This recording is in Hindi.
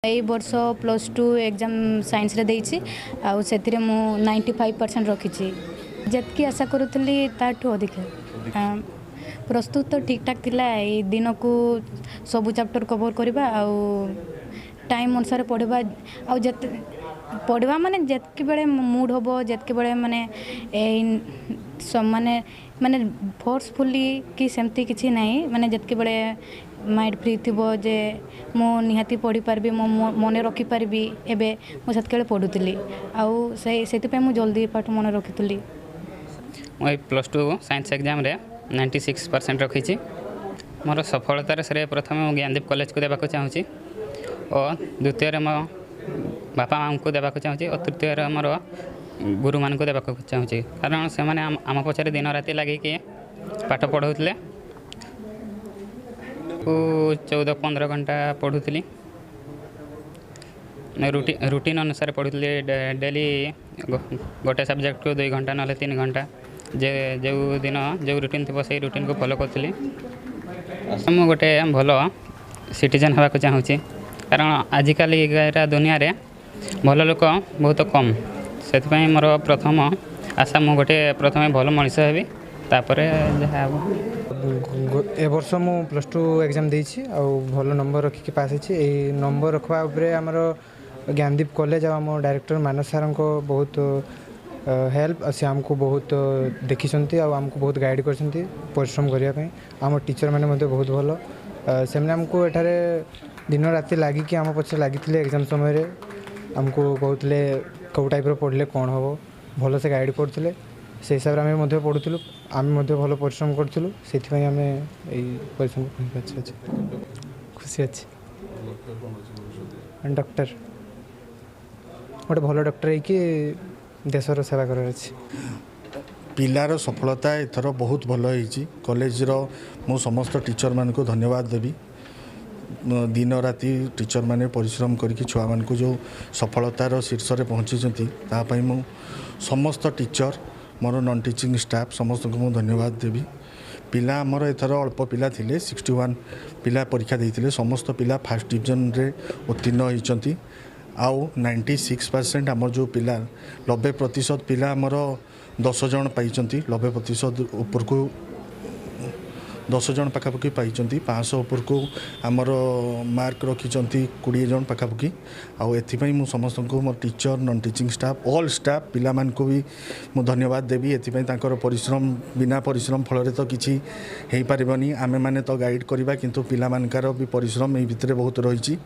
ए वर्ष +2 एग्जाम साइंस रे देइछि आ सेतिरे मु 95% रखिछि जतकी आशा करूथली ताठो अधिक प्रस्तुत तो ठीक ठाक थिला ए दिन को सब चैप्टर कवर करबा आ टाइम अनुसार पढ़वा आ जत पढ़वा माने जतकी बेले मूड होबो जतकी बेले माने माने माने फोर्सफुली कि सेमती किछि नाही माने जतकी बेले माइंड फ्री थी जे मो निहाती पढ़ी पार्बी मो मन रखी पार्बी एबे मो सतकेले पढ़ुतली आउ से मु जल्दी पाठ मन रखी मैं +2 साइंस एग्जाम रे 96% रखी मोर सफलतार श्रेय प्रथम ज्ञानदीप कॉलेज को देवाक चाहूँगी और द्वितीय मो बापा माँ को देवाक चाहूँगी और तृतीय मोर गुरु मान को देवाक चाहूँगी कारण से आम पछारे दिन राति लगे पाठ पढ़ाऊले 14-15 घंटा पढ़ुली रूटीन अनुसार पढ़ुली डेली गोटे सब्जेक्ट को 2 घंटा ना 3 घंटा जो दिन जो रूटीन थी से रूटीन को फॉलो करी मुझे गोटे भल सिटीजन होगा चाहूँगी कारण आजिकल दुनिया रे भल लोक बहुत कम से मोर प्रथम आशा मु गोटे प्रथम भल मनीष हेबी तापर जहाँ ए वर्ष मु +2 एग्जाम देछि आ भल नंबर रखिक पास होछि ए नंबर रखवा उपरे हमर ज्ञानदीप कॉलेज आ हम डायरेक्टर मानस सर को बहुत हेल्प से हमको बहुत देखिसंती आ हमको बहुत गाइड करसंती परिश्रम करिया पई हम टीचर माने मध्ये बहुत भल से हमको एठारे दिन राति लागी कि हम पछे लागिथिले एग्जाम समय रे हमको कहतले को टाइप रो पढ़ले कोन होबो भल से गाइड करथिले से हिसाब रे आमे मध्ये पढुथिलु आमे मध्ये भल परिश्रम करथिलु सेथि पई आमे एई परिश्रम करि पाछि खुशी अछि डॉक्टर गोटे भल डॉक्टर है कि देशर सेवा कर पिलार सफलता एथर बहुत भल होईची कॉलेज रो मो समस्त टीचर मान को धन्यवाद देवी दिन राति टीचर माने परिश्रम करके छुआ मान को जो सफलतार शीर्ष रे पहुँची तापाई मो समस्त teacher more non teaching staff समस्त को मुझे धन्यवाद देवी पिला आमर एथर अल्प पिला थिले 61 पिला परीक्षा देइथिले समस्त पिला फर्स्ट डिवीजन रे उत्तीर्ण होइचंती आउ 96% आमर जो पिला 90% पिला आमर 10 जन पाइचंती 90% ऊपर को 10 जन पाखापाखि पाइचंती 500 ऊपर को आमर मार्क रखिचंती 20 जन पाखापाखि आउ एथिपई मु समस्त को मोर teacher non teaching staff all staff पिला मान को भी मु धन्यवाद देवी एथिपई तांकर परिश्रम बिना परिश्रम फल रे तो किछि हेई पारिबनी आमे माने तो गाइड करबा किंतु पिला मानकर भी परिश्रम एई भितरे बहुत रहिछि।